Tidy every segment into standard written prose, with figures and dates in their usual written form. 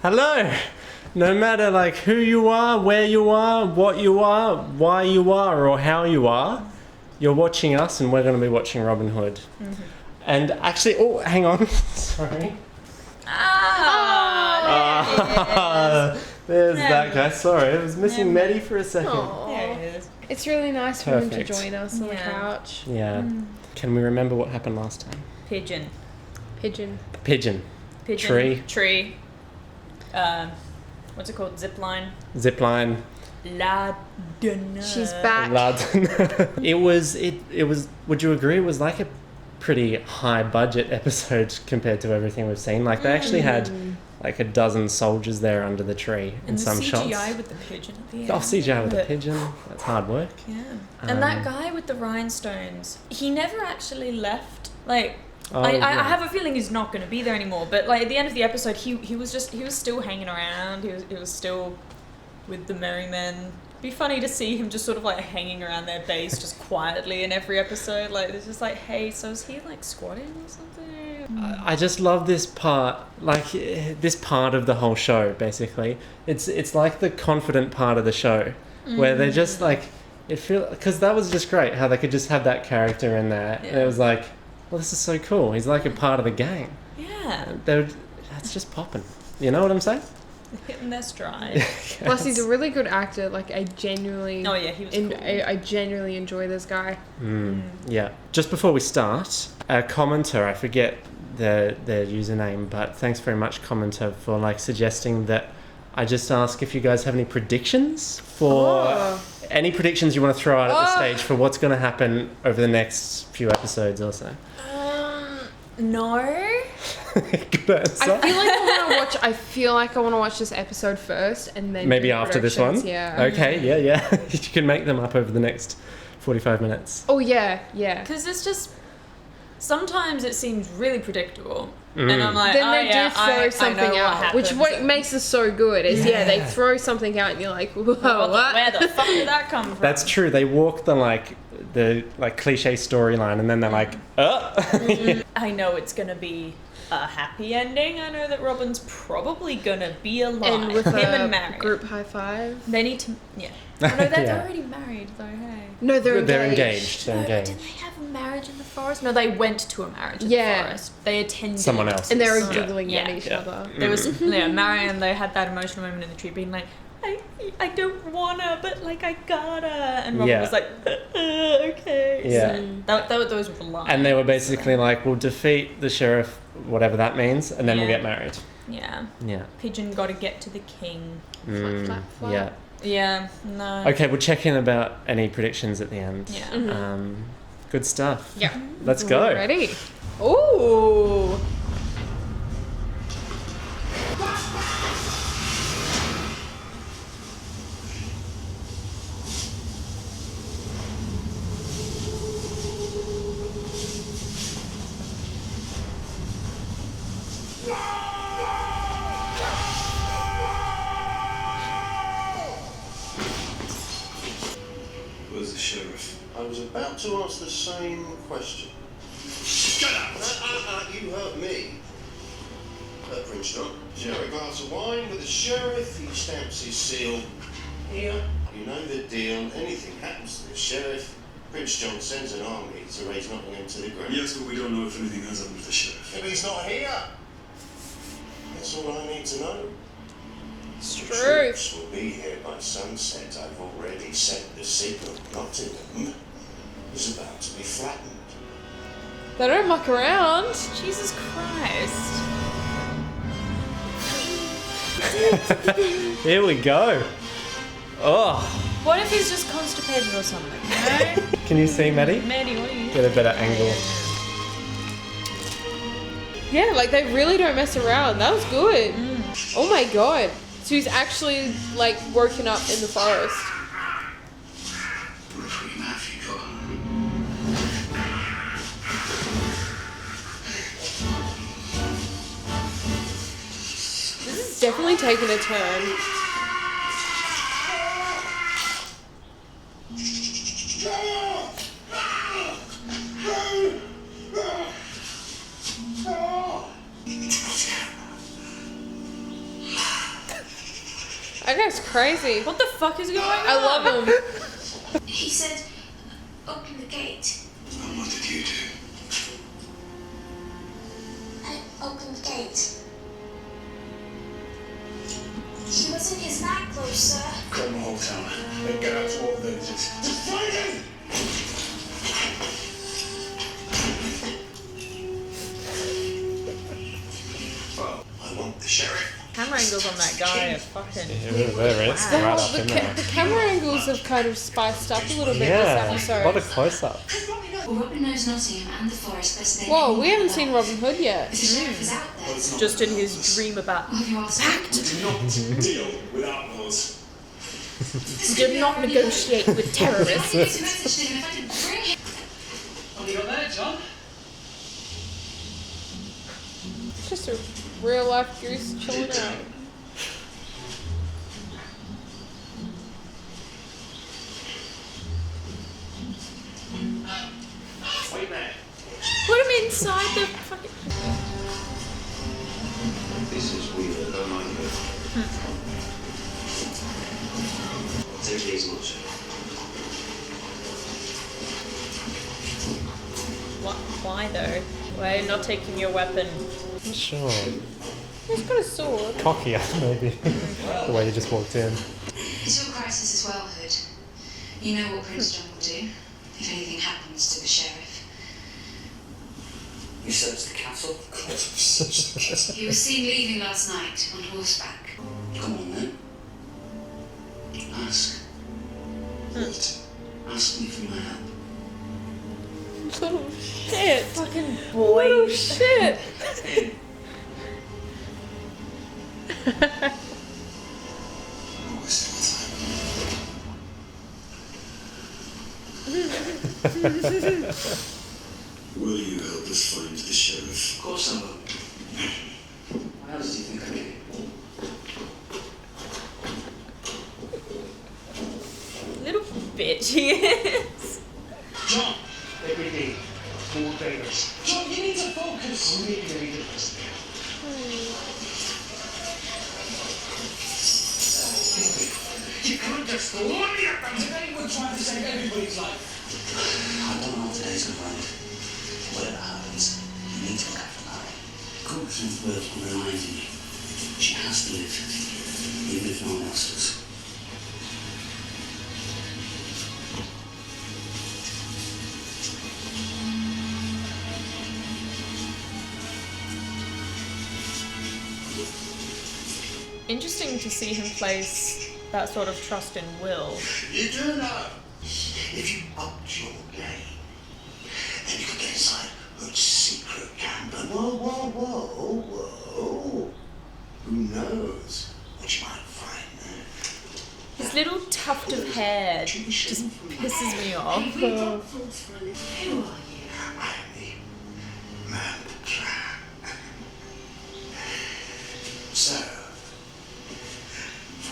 Hello! No matter like who you are, where you are, what you are, why you are, or how you are, you're watching us and we're going to be watching Robin Hood. Mm-hmm. And actually, oh, hang on. Sorry. There's that guy. Sorry, I was missing Mehdi for a second. Aww. There he is. It's really nice for him to join us on the couch. Yeah. Can we remember what happened last time? Pigeon. Tree. What's it called? Zipline. Ladana. She's back. It was. Would you agree? It was like a pretty high budget episode compared to everything we've seen. Like they actually had like a dozen soldiers there under the tree in some shots. And the CGI with the pigeon at the end. CGI with the pigeon. That's hard work. Yeah. And that guy with the rhinestones, he never actually left. Like, I have a feeling he's not going to be there anymore. But like at the end of the episode, he was still hanging around. He was still with the merry men. It'd be funny to see him just sort of like hanging around their base just quietly in every episode. Like it's just like, hey, so is he like squatting or something? I just love this part, like this part of the whole show. Basically, it's like the confident part of the show where they're just like because that was just great how they could just have that character in there. Yeah. And it was like, well, this is so cool. He's like a part of the gang. Yeah, that's just popping. You know what I'm saying? Hitting their stride. Yes. Plus, he's a really good actor. Like, I genuinely... Oh, yeah, he was cool. I genuinely enjoy this guy. Yeah. Just before we start, a commenter, I forget their username, but thanks very much, commenter, for, like, suggesting that I just ask if you guys have any predictions for... Any predictions you want to throw out at the stage for what's going to happen over the next few episodes or so? No. Good answer. I feel like I want to watch this episode first and then maybe after this one. Yeah. Okay. Yeah. You can make them up over the next 45 minutes. Oh yeah. Because it's just sometimes it seems really predictable, and I'm like, then they do throw something out, which what makes this so good is they throw something out and you're like, whoa, what? Where the fuck did that come from? That's true. They walk the cliche storyline and then they're like, I know it's gonna be a happy ending. I know that Robin's probably gonna be alive. And with him and Mary. Group high five. They need to, Oh, no, they're already married though. Hey. No, they're engaged. They're engaged. Did they have a marriage in the forest? No, they went to a marriage in the forest. They attended someone else, and they were giggling at each other. There was Mary, and they had that emotional moment in the tree, being like, I don't wanna, but like I gotta, and Robin was like, okay. Yeah. So those were the lines. And they were basically like, we'll defeat the sheriff, whatever that means, and then we'll get married. Yeah. Pigeon got to get to the king. Flap. Yeah. Yeah. No. Okay, we'll check in about any predictions at the end. Yeah. Good stuff. Yeah. Let's go. Ready? Ooh. Where's the sheriff? I was about to ask the same question. Shut up! You heard me. Prince John, share a glass of wine with the sheriff. He stamps his seal. Here, you know the deal. Anything happens to the sheriff, Prince John sends an army to raise Nottingham to the ground. Yes, but we don't know if anything has happened to the sheriff. If he's not here, that's all I need to know. It's The troops will be here by sunset. I've already sent the signal. Nottingham is about to be flattened. They don't muck around. Jesus Christ. Here we go. Oh. What if he's just constipated or something? You know? Can you see Mehdi? Mehdi, what are you? Get a better angle. Yeah, like they really don't mess around. That was good. Oh my god. So he's actually like woken up in the forest. This is definitely taking a turn. That guy's crazy. What the fuck is going on? I love him. He said, open the gate. And what did you do? I opened the gate. He was in his nightclothes, sir. Grab the whole tower and get out to all the villages. Just find him! Well, I want the sheriff. Camera angles on that guy are fucking. Yeah, there is. Wow. Right up The, in there. the camera angles have kind of spiced up a little bit Yeah, this a lot episode. of close-up. Robin knows Nottingham and the forest best they Whoa, can. we haven't seen Robin Hood yet. The sheriff is out there. Just in his dream about. What have you asked? Do not deal with outlaws. Did not negotiate with I terrorists. didn't get a message to him if I didn't bring him. What have you got there, John? It's just a real life goose chilling out. Wait there. Put him inside the fucking. This is weird, I don't like it. Take it easy, Marshall. Why though? Why are you not taking your weapon? Sure. He's got a sword. Cockier, maybe. The way you just walked in. It's your crisis as well, Hood. You know what Prince John will do if anything happens to the sheriff. You searched the castle? Of course I've searched the castle. He was seen leaving last night on horseback. Come on then. Ask. What? Ask me for my help. Little shit. Fucking Little boy. shit. Will you help us find the sheriff? Of course I will. What else do you think I can? Little bitch he is. John! Every day, 4 favors. John, you need to focus! We need to read this. You can't just throw money at them! Today we're trying to save everybody's life. I don't know how today's going to run. Whatever happens, you need to look after Larry. Constance will remind me. She has to live, even if no one else does. Interesting to see him place that sort of trust in Will. You do know. If you upped your game, then you could get inside Hood's secret camp and whoa. Who knows what you might find there? His little tuft of hair just pisses me off. Who are you? I am the man plan. So,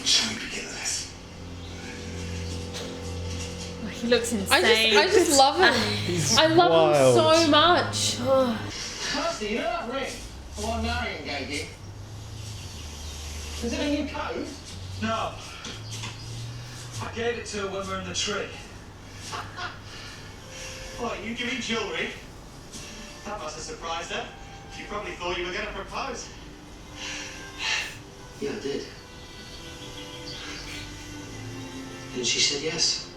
shall we begin this? He looks insane. I just love him. I love wild. him so much. Kirsty, you know that ring? The one Marion gave you? Is it a new coat? No. I gave it to her when we were in the tree. What, you give me jewellery? That must have surprised her. She probably thought you were going to propose. Yeah, I did. And she said yes.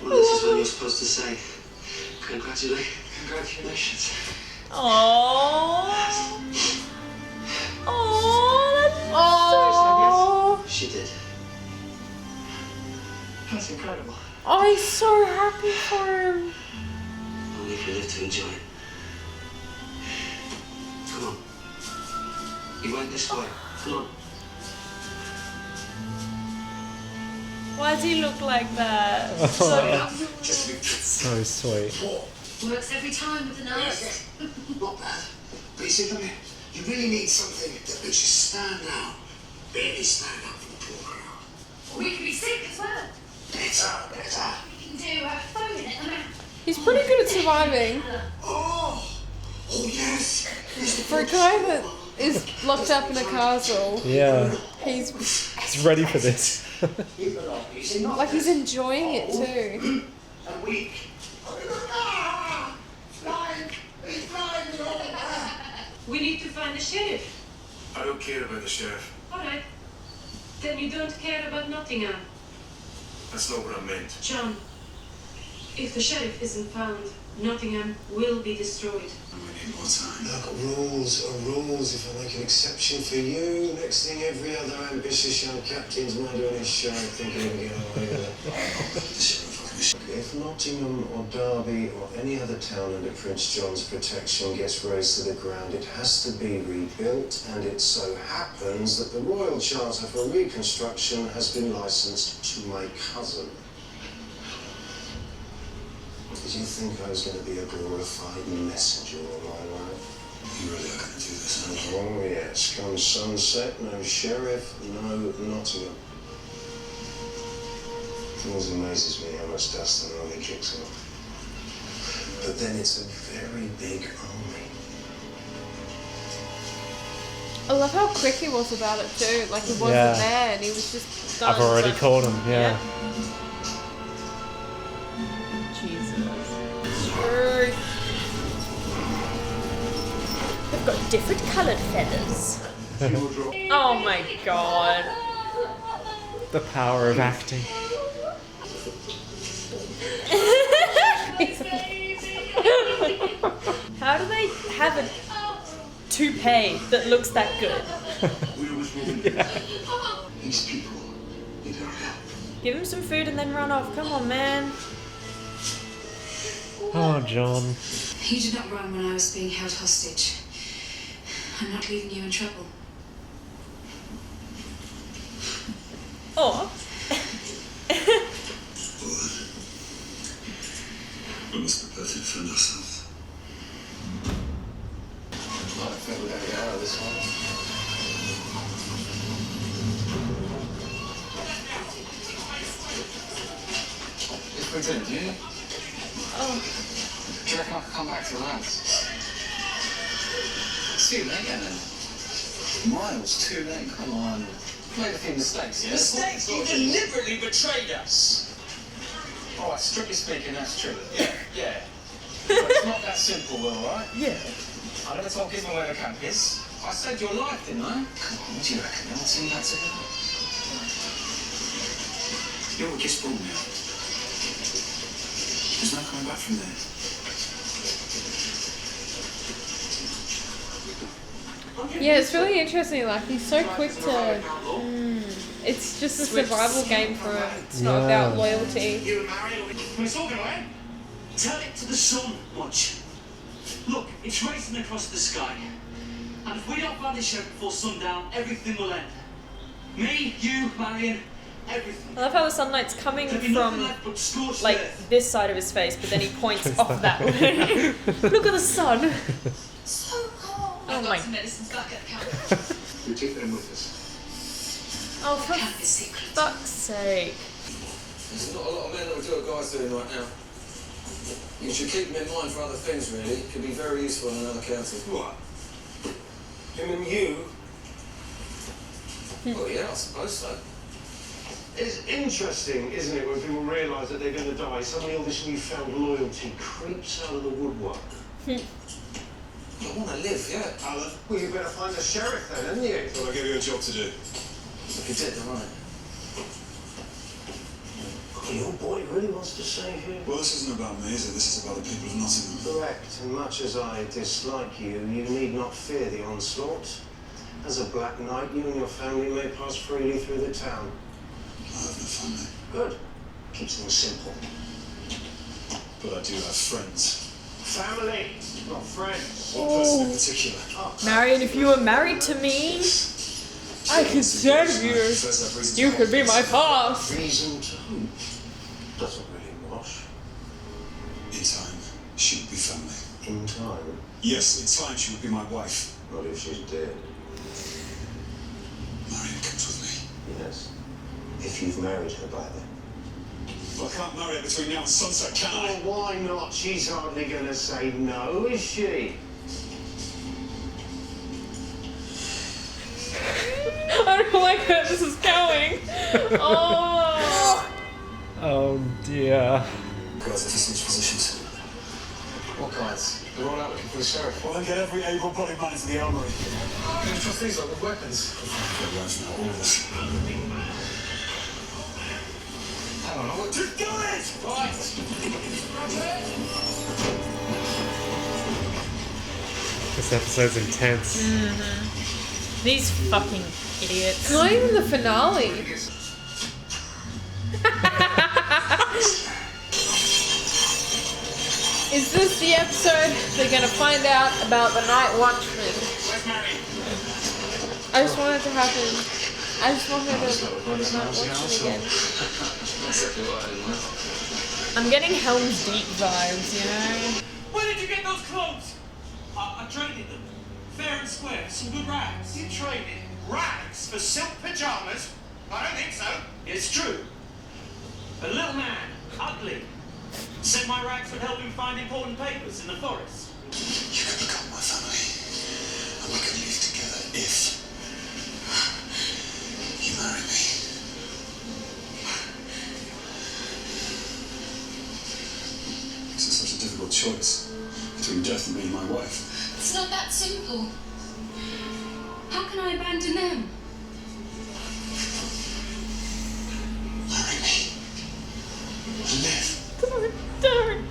Well, this is what you're supposed to say. Congratulations. Aww. Oh, She did. That's incredible. oh, he's so happy for him. Only if we live to enjoy it. Come on. You went this way. Come on. Why does he look like that? So sweet. Works every time with the nurse. Not bad. But you see, you really need something that lets you stand out. Really stand out from the poor crowd. We could be sick as well. Better. We can do a phone in at the mouth. He's pretty good at surviving. Oh yes. For a guy that is locked up in a castle. Yeah. He's He's ready for this. like he's enjoying it too. A week. We need to find the sheriff. I don't care about the sheriff. All right. Then you don't care about Nottingham. That's not what I meant. John, if the sheriff isn't found, Nottingham will be destroyed. We need more time. Look, rules are rules. If I make an exception for you, next thing every other ambitious young captain's murdering his sheriff thinking he'll get away with it. If Nottingham or Derby or any other town under Prince John's protection gets razed to the ground, it has to be rebuilt, and it so happens that the Royal Charter for Reconstruction has been licensed to my cousin. Did you think I was going to be a glorified messenger all my life? You really are going to do this, aren't you? Oh yes, come sunset, no sheriff, no Nottingham. It always amazes me how much dust an army kicks up. But then it's a very big army. I love how quick he was about it too. Like he wasn't Yeah. there and he was just done. I've already so- called him, yeah. Jesus. True. They've got different coloured feathers. Oh my god. The power of acting. How do they have a toupee that looks that good? These people need our help. Give him some food and then run off. Come on, man. Oh, John. You did not run when I was being held hostage. I'm not leaving you in trouble. Or We must prepare to defend ourselves. I think we're going to get out of this one. If we did, do you? oh, Do you reckon I could come back to the lads? See you later then. Miles, too late, come on. Made a few mistakes, yeah? Mistakes? You deliberately betrayed us. Oh, strictly speaking, that's true. Yeah. But it's not that simple, all right? yeah. I never told Gizmo where the camp is. I saved your life, didn't I? Come on, what do you reckon? They'll team that together. You're a Gisborne now. There's no coming back from there. Yeah, it's really interesting. Like he's so quick to. It's just a survival game for him. It's not about loyalty. You and Marion, we're talking away. Tell it to the sun, watch. Look, it's racing across the sky. And if we don't find the sheriff before sundown, everything will end. Me, you, Marion, everything. I love how the sunlight's coming There'll be nothing from left but scorched like earth. this side of his face, but then he points off that way. Look at the sun. So cold. Oh my. medicines back at the camp. We take them with us. Oh, for Camp is secret. fuck's sake. There's not a lot of men that will do what Guy's doing right now. You should keep them in mind for other things, really. Could be very useful in another county. What? Him and you. Well, yeah, I suppose so. It's interesting, isn't it, when people realise that they're going to die, suddenly all this newfound loyalty creeps out of the woodwork. I want to live, yeah. Alan? Well, you better find the sheriff then, haven't you? Well, I gave you a job to do. If you did, all right. Oh, your boy really wants to save you. Well, this isn't about me, is it? This is about the people of Nottingham. Correct, and much as I dislike you, you need not fear the onslaught. As a Black Knight, you and your family may pass freely through the town. I have no family, Good. Keeps things simple. but I do have friends. Family, not friends. One person in particular. Marion, if you were married to me, I could save you. First, I've reason to You hope. could be my boss. Reason to hope. Doesn't really wash. In time, she would be family. In time. Yes, in time, she would be my wife. Not if she's dead. Marion comes with me. Yes. If you've married her by then. Well, I can't marry her between now and sunset, can I? Oh, why not? She's hardly going to say no, is she? where this is going. Oh. Oh dear. Guys, I've switched positions. What guys? They're all out looking for the sheriff. Well, then get every able-bodied man to the armory. Can you trust these lot with weapons? All of us. Hang on, I want to... Just do it! Right! This episode's intense. These fucking idiots. It's not even the finale. Is this the episode they're gonna find out about the Night Watchman? Where's Marion? I just want it to happen. I just want her to be the Night Watchman again. I'm getting Helm's Deep vibes, you know? Where did you get those clothes? I traded them. Fair and square. Some good rags. You traded rags for silk pajamas? I don't think so. It's true. A little man, ugly, said my rags would help him find important papers in the forest. You can become my family, and we can live together if you marry me. This is such a difficult choice between death and being my wife. It's not that simple. How can I abandon them? Marry me. Live. Don't.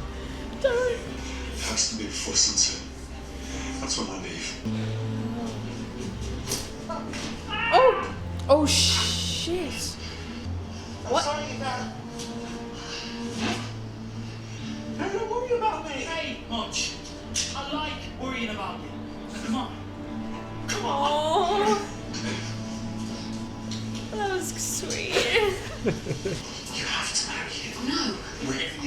It has to be before sunset. That's when I leave. Oh shit. What? Sorry about... No, don't worry about me. Hey, Munch. I like worrying about you. Come on. Come on. Oh. That was sweet. You have to marry him. No. Wherever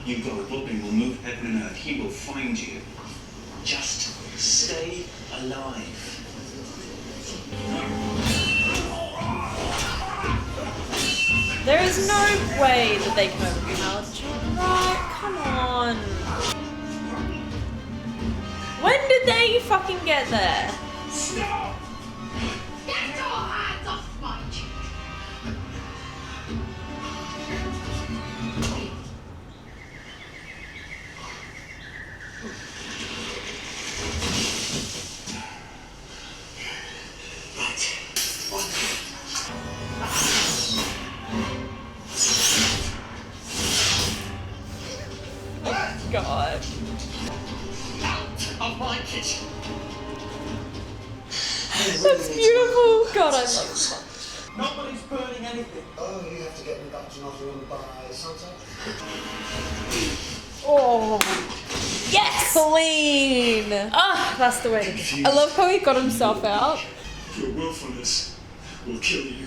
you go, Robin will move heaven and earth. He will find you. Just stay alive. There is no way that they can overpower John, right? Come on. When did they fucking get there? Stop! Get your hands off my children! God. Out of my kitchen! That's beautiful. God, I love it. Nobody's burning anything. Oh, you have to get me back to Nottingham by sunset? Oh, Yes! clean. Ah, that's the way to go. I love how he got himself out. Your willfulness will kill you.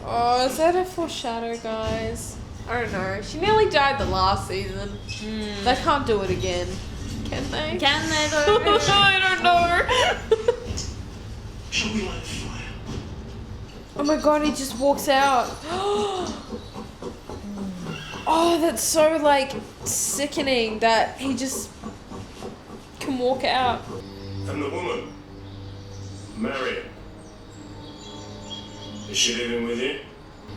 Oh, is that a foreshadow, guys? I don't know. She nearly died the last season. They can't do it again, can they? Can they though? I don't know. Shall we light a fire? Oh my god, he just walks out. Oh, that's so like sickening that he just can walk out. And the woman, Marion. Is she living with you?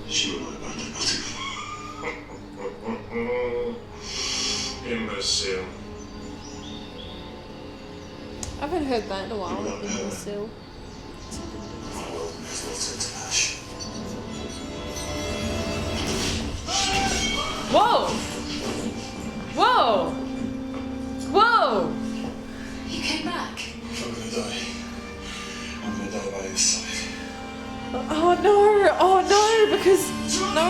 She will not abandon Nottingham. Imbecile. I haven't heard that in a while. Imbecile. My world is melted to ash. Whoa! Whoa! Whoa! You came back. If I'm gonna die, I'm gonna die by his side. Oh no! Oh no! Because no!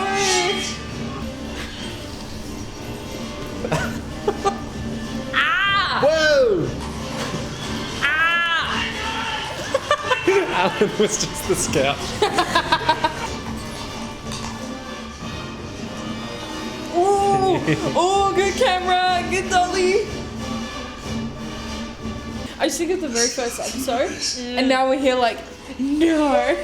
Ah! Whoa! Ah! Alan was just the scout. Oh, good camera, good dolly. I just think of the very first episode, and now we're here like, no.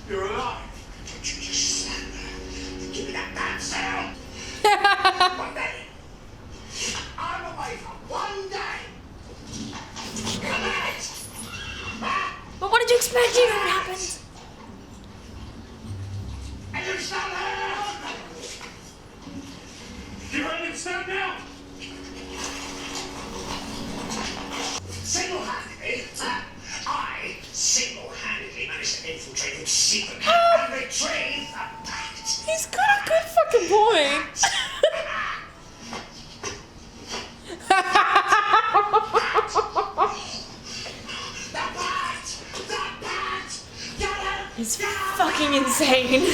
You're alive. Don't you just stand don't expect you to know what happens. And you stand there! You ready to stand now? Single-handedly, I single-handedly managed to infiltrate the secret and retrieve the pact. He's got a good fucking point. It's fucking insane.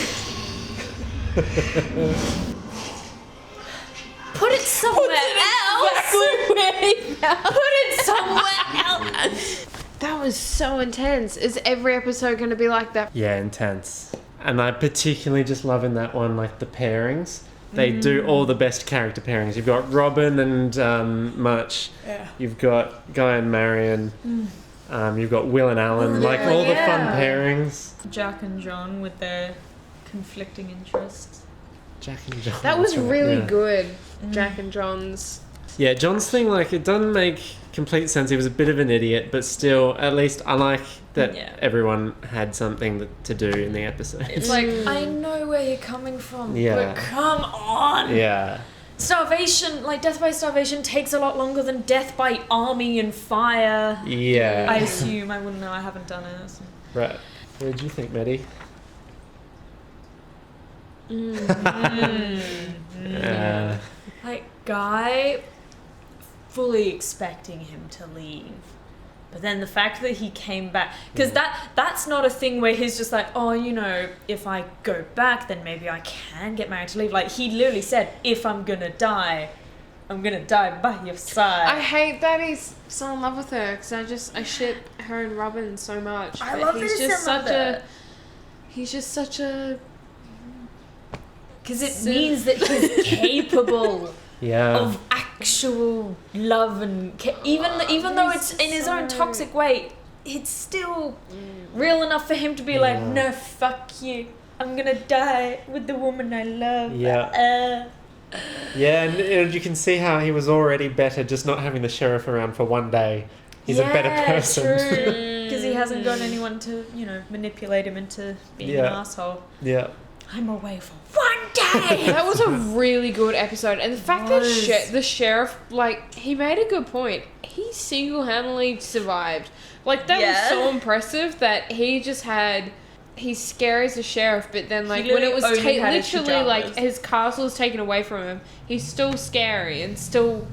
Put it somewhere else. Put it somewhere else. That was so intense. Is every episode going to be like that? Yeah, intense. And I particularly just love in that one, like, the pairings. They do all the best character pairings. You've got Robin and Much. Yeah. You've got Guy and Marion. You've got Will and Alan. Like, all the fun pairings. Jack and John with their conflicting interests. Jack and John. That was that's right, really yeah. good. Jack and John's. Yeah, John's thing, like, it doesn't make complete sense. He was a bit of an idiot, but still, at least I like that everyone had something to do in the episode. It's like, I know where you're coming from, Yeah. but come on. Yeah. Starvation, like death by starvation, takes a lot longer than death by army and fire. Yeah. I assume. I wouldn't know. I haven't done it. So. Right. What did you think, Mehdi? Like, Guy, fully expecting him to leave. But then the fact that he came back, because that's not a thing where he's just like, oh, you know, if I go back, then maybe I can get married to leave. Like, he literally said, if I'm gonna die, I'm gonna die by your side. I hate that he's so in love with her because I ship her and Robin so much. I But love he's this just so much. He's just such a. Because it means that he's capable Yeah. of actual love and even though it's in his own toxic way, it's still real enough for him to be like, no, fuck you, I'm gonna die with the woman I love. Yeah. Yeah, and you can see how he was already better just not having the sheriff around for one day. He's a better person. Because he hasn't got anyone to, you know, manipulate him into being an asshole. Yeah. I'm away for one day. That was a really good episode, and the fact that the sheriff, like, he made a good point. He single-handedly survived. Like, that was so impressive that he just had. He's scary as a sheriff, but then, like, when it was literally like his castle was taken away from him, he's still scary and still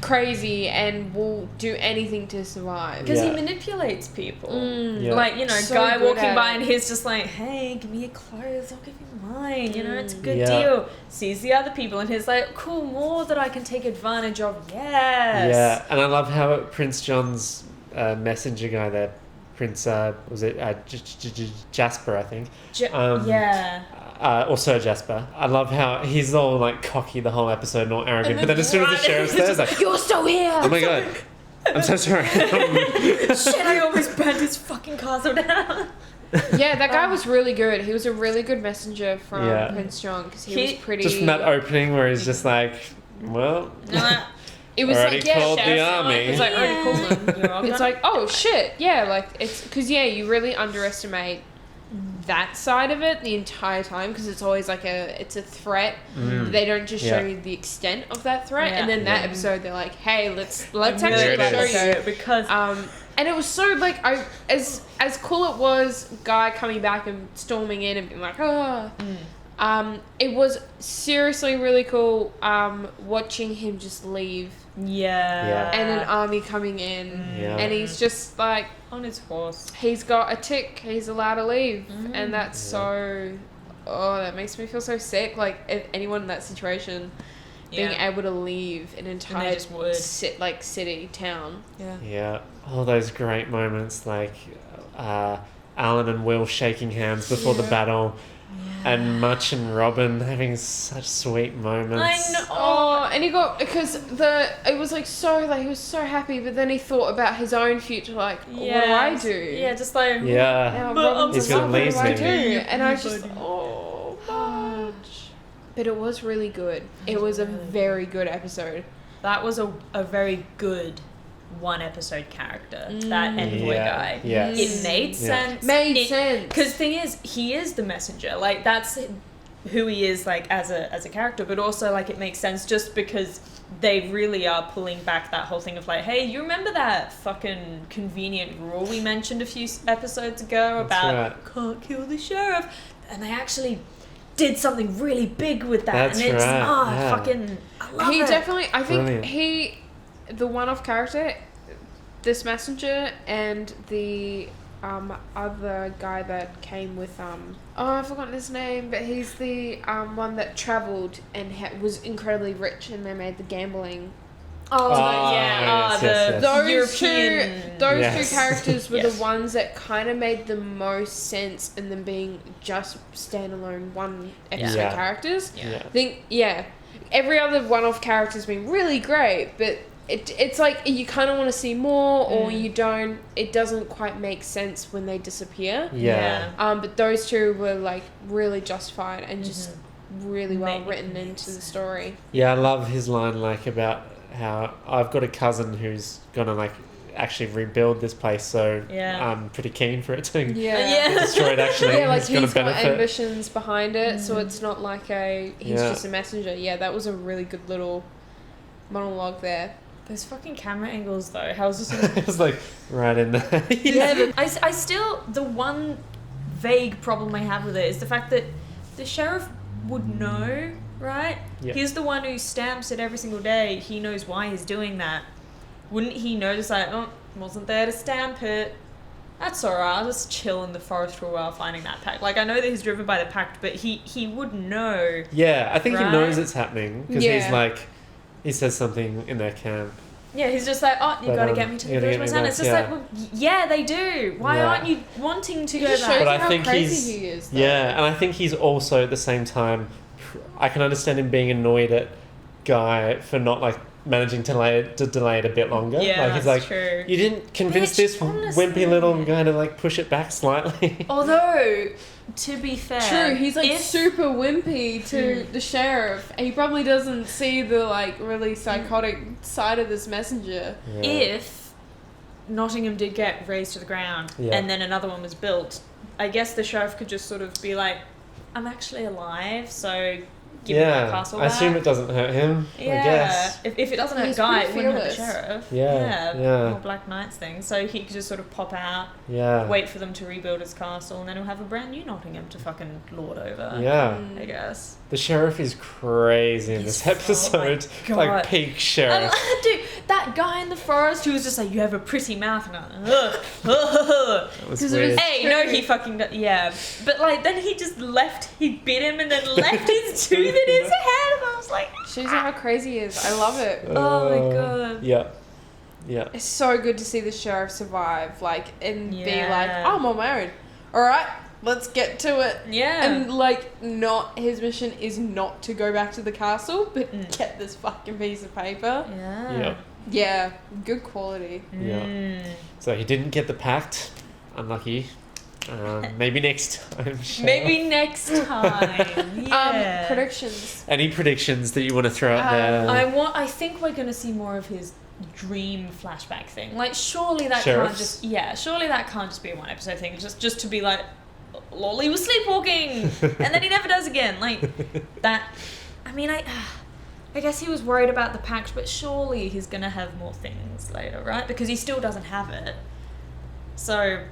crazy and will do anything to survive. Because he manipulates people. Yeah. Like, you know, So Guy good walking at by it. and he's just like, hey, give me your clothes, I'll give you mine. You know, it's a good Yeah. deal. Sees the other people and he's like, cool, more that I can take advantage of. Yes. Yeah, and I love how Prince John's messenger guy there, Prince, was it Jasper, I think? Yeah. Or Sir Jasper. I love how he's all like cocky the whole episode and all arrogant, but then as soon as the sheriff's there, it's like, you're still here. oh my god, I'm so sorry. Shit, I almost burnt his fucking castle down. Yeah, that guy was really good. He was a really good messenger from Prince John because he was pretty. Just from that opening where he's just like, well, it was already like, yeah, called the sheriff, army. It's like, already called them. It's like, oh shit, yeah, like it's because you really underestimate that side of it the entire time because it's always like it's a threat. They don't just show you the extent of that threat, and then that episode they're like, hey, let's actually show you because and it was so like as cool it was Guy coming back and storming in and being like, it was seriously really cool watching him just leave. Yeah. And an army coming in. Yeah. And he's just like on his horse. He's got a tick. He's allowed to leave. And that's so... Oh, that makes me feel so sick. Like, if anyone in that situation being able to leave an entire city, town. Yeah. Yeah. All those great moments like Alan and Will shaking hands before the battle. And Much and Robin having such sweet moments. I know. Oh, and he got because it was like so like he was so happy, but then he thought about his own future. Like, what do I do? Yeah, just like Now he's gonna leave what do I do? me. And I was just but it was really good. It was a very good episode. That was a very good one episode character, that envoy guy. Yes. It made sense. Made sense. Because the thing is, he is the messenger. Like, that's who he is, like, as a character. But also, like, it makes sense just because they really are pulling back that whole thing of, like, hey, you remember that fucking convenient rule we mentioned a few episodes ago about can't kill the sheriff? And they actually did something really big with that. That's and it's right. fucking, I love He it. definitely, I think Brilliant. the one-off character, this messenger, and the other guy that came with I've forgotten his name, but he's the one that travelled and was incredibly rich, and they made the gambling. Yes. Those European. two characters were Yes. the ones that kind of made the most sense in them being just standalone one episode Yeah. characters. Yeah. I think every other one-off character's been really great, but it's like you kind of want to see more, or you don't. It doesn't quite make sense when they disappear. Yeah. But those two were like really justified and just really well Made written into the story. Yeah, I love his line, like, about how I've got a cousin who's gonna, like, actually rebuild this place, so I'm pretty keen for it to Yeah. destroy it. Actually, Yeah, like it's gonna he's got benefit. ambitions behind it, so it's not like he's just a messenger. Yeah, that was a really good little monologue there. Those fucking camera angles, though. How's this? It was like right in there. I still, the one vague problem I have with it is the fact that the sheriff would know, right? Yeah. He's the one who stamps it every single day. He knows why he's doing that. Wouldn't he notice, like, oh, wasn't there to stamp it? That's alright, I'll just chill in the forest for a while finding that pact. Like, I know that he's driven by the pact, but he would know. Yeah, I think he Right? knows it's happening because Yeah. he's like, he says something in their camp. Yeah, he's just like, oh, you But, gotta get me to the you gotta village get me myself. It's back, just yeah. like, well, yeah, they do. Why Yeah. aren't you wanting to It go just back? shows But you I how think crazy he is. Though. Yeah, and I think he's also at the same time, I can understand him being annoyed at Guy for not, like, managing to delay it a bit longer. Yeah, like, he's that's like, true. you didn't convince Bitch, this honestly. wimpy little guy to, like, push it back slightly. Although, to be fair, True, he's like if- super wimpy to the sheriff. He probably doesn't see the like really psychotic side of this messenger. Yeah. if Nottingham did get razed to the ground Yeah. and then another one was built, I guess the sheriff could just sort of be like, I'm actually alive, so give me my castle I back. assume it doesn't hurt him. Yeah, I guess. if it doesn't hurt He's Guy, it pretty wouldn't hurt the fearless. sheriff. Yeah. More Black Knights thing. So he could just sort of pop out, Yeah. wait for them to rebuild his castle, and then he'll have a brand new Nottingham to fucking lord over. Yeah. I guess. The sheriff is crazy in this episode. God. Like peak sheriff. Dude, that guy in the forest who was just like, you have a pretty mouth, and I'm like, ugh. That was 'Cause it was- weird. Hey, no, he fucking yeah. But like, then he just left. He bit him and then left his tooth in his head, and I was like, Shows you how crazy he is. I love it. oh my god. Yeah. Yeah. It's so good to see the sheriff survive, like, and be Yeah. like, I'm on my own. All right, let's get to it. Yeah. And like, not his mission is not to go back to the castle, but get this fucking piece of paper. Yeah. Yeah. Yeah, good quality. Yeah. So he didn't get the pact. Unlucky. Maybe next time. Shall. Maybe next time. Yeah. Predictions. Any predictions that you want to throw out there? I think we're gonna see more of his dream flashback thing. Like, surely that Sheriffs? surely that can't just be a one episode thing. Just to be like, Lolly was sleepwalking, and then he never does again. Like that. I mean, I guess he was worried about the pact, but surely he's gonna have more things later, right? Because he still doesn't have it. So,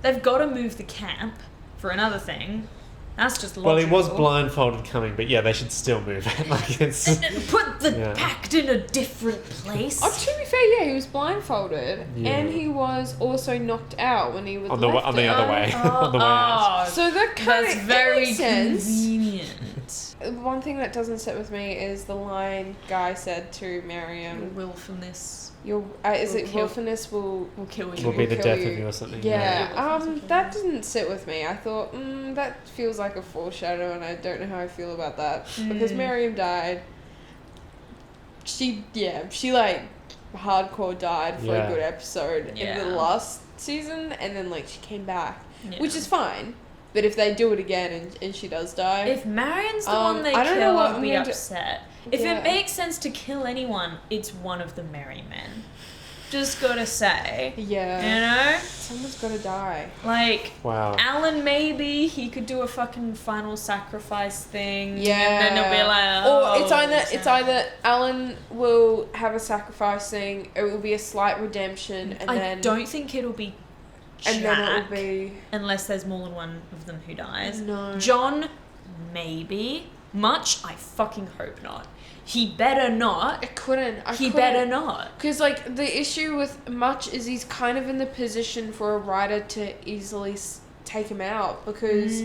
they've got to move the camp for another thing. That's just logical. Well, he was blindfolded coming, but yeah, they should still move it. Like it's Put the Yeah. pact in a different place. Oh, to be fair, yeah, he was blindfolded, Yeah. and he was also knocked out when he was on the left on the it. other way. On the way out. So that kind That's of very makes sense. convenient. One thing that doesn't sit with me is the line Guy said to Miriam. Willfulness Your is Will it kill- willfulness will kill you. Will be the kill death you. of you or something. Yeah, that didn't sit with me. I thought, that feels like a foreshadow, and I don't know how I feel about that because Miriam died. She like hardcore died for Yeah. a good episode in Yeah. the last season, and then like she came back, Yeah. which is fine. But if they do it again and she does die, If Marion's the one they I don't know kill, what I'll I'm be going to- upset. If Yeah. it makes sense to kill anyone, it's one of the merry men. just gotta say. Yeah. You know? Someone's gotta die. Like, Wow. Alan, maybe he could do a fucking final sacrifice thing. Yeah. And then he'll be like, oh, Or it's either Alan will have a sacrifice thing, it will be a slight redemption, and I then don't think it'll be Jack, and then it will be unless there's more than one of them who dies. No. John, maybe. Much, I fucking hope not. He better not. He better not. Because, like, the issue with Much is he's kind of in the position for a writer to easily take him out. Because,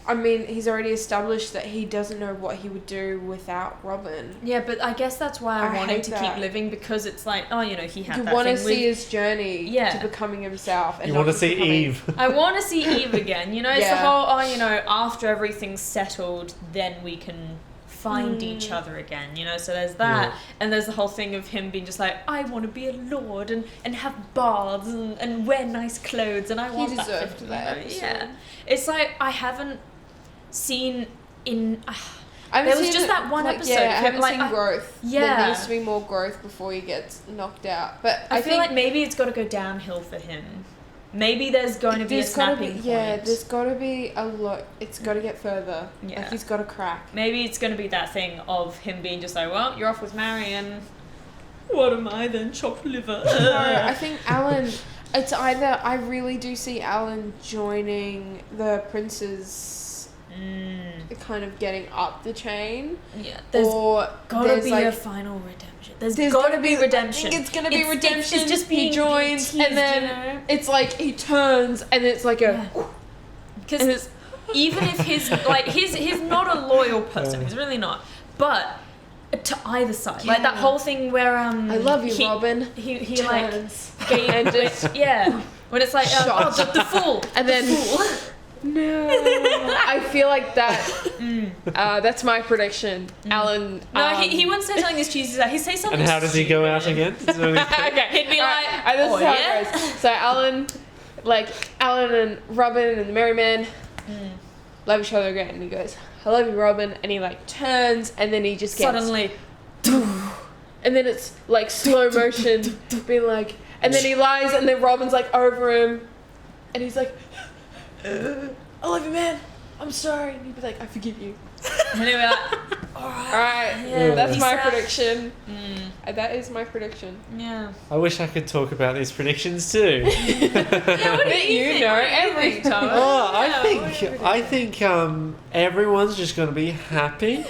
I mean, he's already established that he doesn't know what he would do without Robin. Yeah, but I guess that's why I want him hate to that. keep living, because it's like, oh, you know, he had You that want to thing see with... his journey to becoming himself. And You not want to see becoming- Eve. I want to see Eve again. You know, it's the Yeah. whole, oh, you know, after everything's settled, then we can find each other again, you know, so there's that. Yeah. And there's the whole thing of him being just like, I want to be a lord and have baths and wear nice clothes, and I want He that. deserved for him, that you know? episode. Yeah. It's like, I haven't seen in... I haven't there was seen just it, that one like, episode. Yeah, I of him, haven't like, seen growth. Yeah. There needs to be more growth before he gets knocked out. But I feel think like maybe it's got to go downhill for him. Maybe there's going to be a there's gotta snapping point. Yeah, there's got to be a lot. It's got to get further. Yeah. Like, he's got to crack. Maybe it's going to be that thing of him being just like, well, you're off with Marion. What am I then? Chopped liver. No, I think Alan... It's either... I really do see Alan joining the princes... kind of getting up the chain. Yeah, there's or gotta there's be like, a final redemption. There's there's gotta be redemption. I think it's gonna be redemption. It's just he being joins, teased, and then you know? it's like he turns, and it's like a. Because even if he's not a loyal person, he's really not. But to either side, like that whole thing where I love you, Robin. He turns. like gave And just when it's like the fool, and then no, I feel like that. That's my prediction. Alan. No, he wouldn't say something as cheesy as that. He'd say something. And how does he go out again? Okay, he'd be like, this oh, is how yeah? it goes. So Alan and Robin and the Merry Man love each other again, and he goes, "I love you, Robin," and he like turns, and then he just gets suddenly, and then it's like slow motion, being like, and then he lies, and then Robin's like over him, and he's like, "I love you, man. I'm sorry." And he'd be like, "I forgive you." and he'd be like, All right, yeah, that's peace my out. prediction. That is my prediction. Yeah. I wish I could talk about these predictions too. But you know every time. Oh, I think everyone's just gonna be happy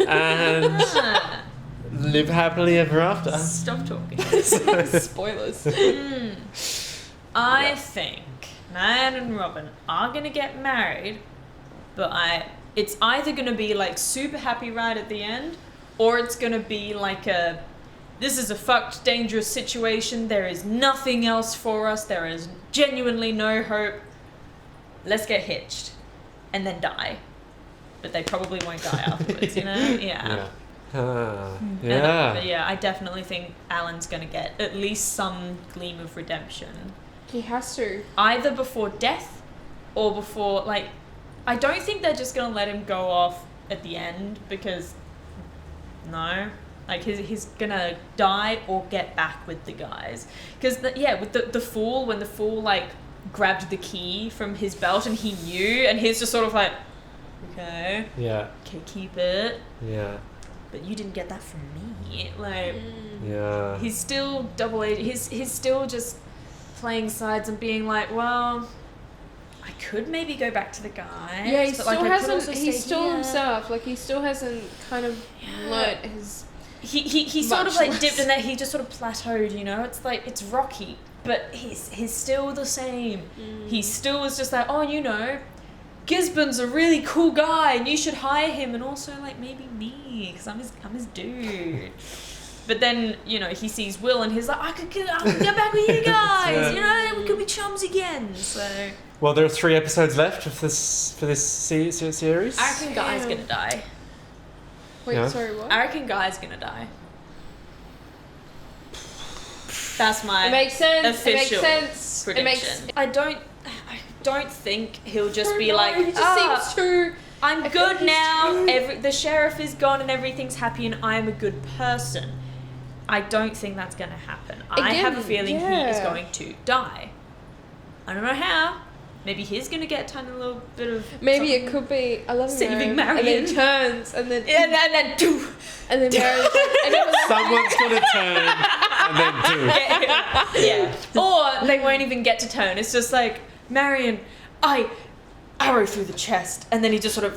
and live happily ever after. Stop talking. Spoilers. I think Man and Robin are gonna get married, but it's either gonna be like super happy right at the end, or it's gonna be like this is a fucked dangerous situation, there is nothing else for us, there is genuinely no hope, let's get hitched and then die. But they probably won't die afterwards, you know? Yeah. Yeah. Yeah, I definitely think Alan's gonna get at least some gleam of redemption. He has to. Either before death or before, like, I don't think they're just gonna let him go off at the end, because no, like he's gonna die or get back with the guys. Because with the fool, when the fool like grabbed the key from his belt and he knew, and he's just sort of like, okay, keep it. Yeah. But you didn't get that from me. Like, Yeah. he's still double-aged. He's still just playing sides and being like, well, I could maybe go back to the guys. Yeah, he but, still like, I could also hasn't. He's stay still here. himself. Like he still hasn't kind of learnt his. He sort of much like less. dipped in that. He just sort of plateaued. You know, it's like it's rocky, but he's still the same. He still is just like, oh, you know, Gisborne's a really cool guy, and you should hire him, and also like maybe me, because I'm his dude. But then, you know, he sees Will and he's like, I could get back with you guys, you know, we could be chums again. So Well, there are 3 episodes left of this series. I reckon Guy's gonna die. Wait, Yeah. sorry, what? I reckon Guy's gonna die. That's my It makes sense. official It makes sense. prediction. It makes. I don't think he'll just be No, like, he just seems too. I'm I feel good like he's now. too- The sheriff is gone and everything's happy, and I'm a good person. I don't think that's going to happen. I Again, have a feeling he is yeah. going to die. I don't know how. Maybe he's going to get a tiny little bit of... Maybe it could be, I love Saving Marion. And Marion. then turns, and then... And then do. And then Marion's like... And it was like, Someone's gonna turn and then do. Yeah. Or they won't even get to turn. It's just like, Marion, I arrow through the chest. And then he just sort of...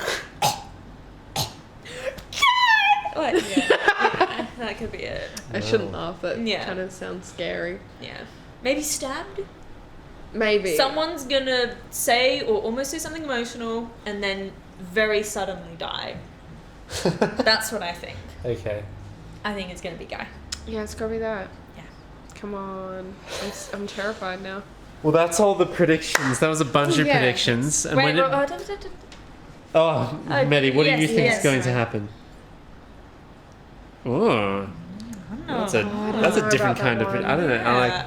like, yeah, that could be it. I shouldn't laugh, that Yeah. kind of sounds scary. Yeah. Maybe stabbed? Maybe. Someone's gonna say or almost say something emotional and then very suddenly die. That's what I think. Okay. I think it's gonna be Guy. Yeah, it's gotta be that. Yeah. Come on. I'm terrified now. Well, that's all the predictions. That was a bunch of Yeah. predictions. And Wait, when it, Mehdi, what do you think is going to happen? Oh, that's a different kind of. I don't know. I like.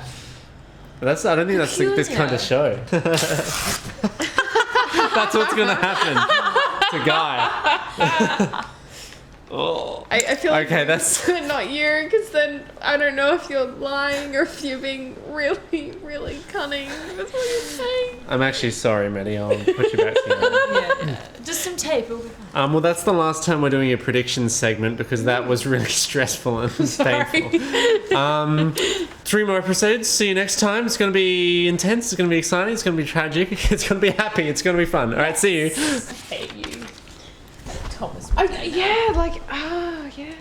That's. I don't think that's this kind of show. That's what's gonna happen to Guy. Oh. I feel like Okay, that's. not you, because then I don't know if you're lying or if you're being really, really cunning. That's what you're saying. I'm actually sorry, Mehdi. I'll put you back together. Yeah. Just some tape. It'll be fine. Well, that's the last time we're doing a predictions segment because that was really stressful and painful. 3 more episodes. See you next time. It's going to be intense. It's going to be exciting. It's going to be tragic. It's going to be happy. It's going to be fun. All right, see you. I hate you. Thomas. Yeah, like, yeah.